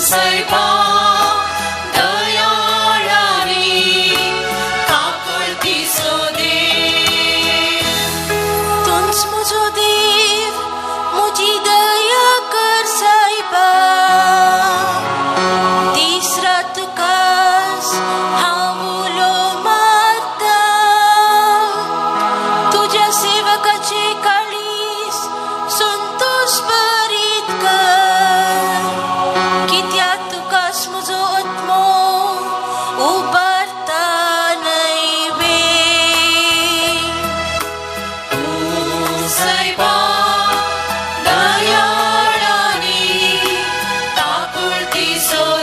Pusay pa dayarani kakulti sodev तुझ मुझो देव मुझी दया कर साहिबा तीसरा तुकास हावलो मारता तुझ्या सेवकाचे काळीस संतोष बरीत कर की त्या तुकास मुझो आत्मो उबारता नैवे Pusay pa dayarani kakulti sodev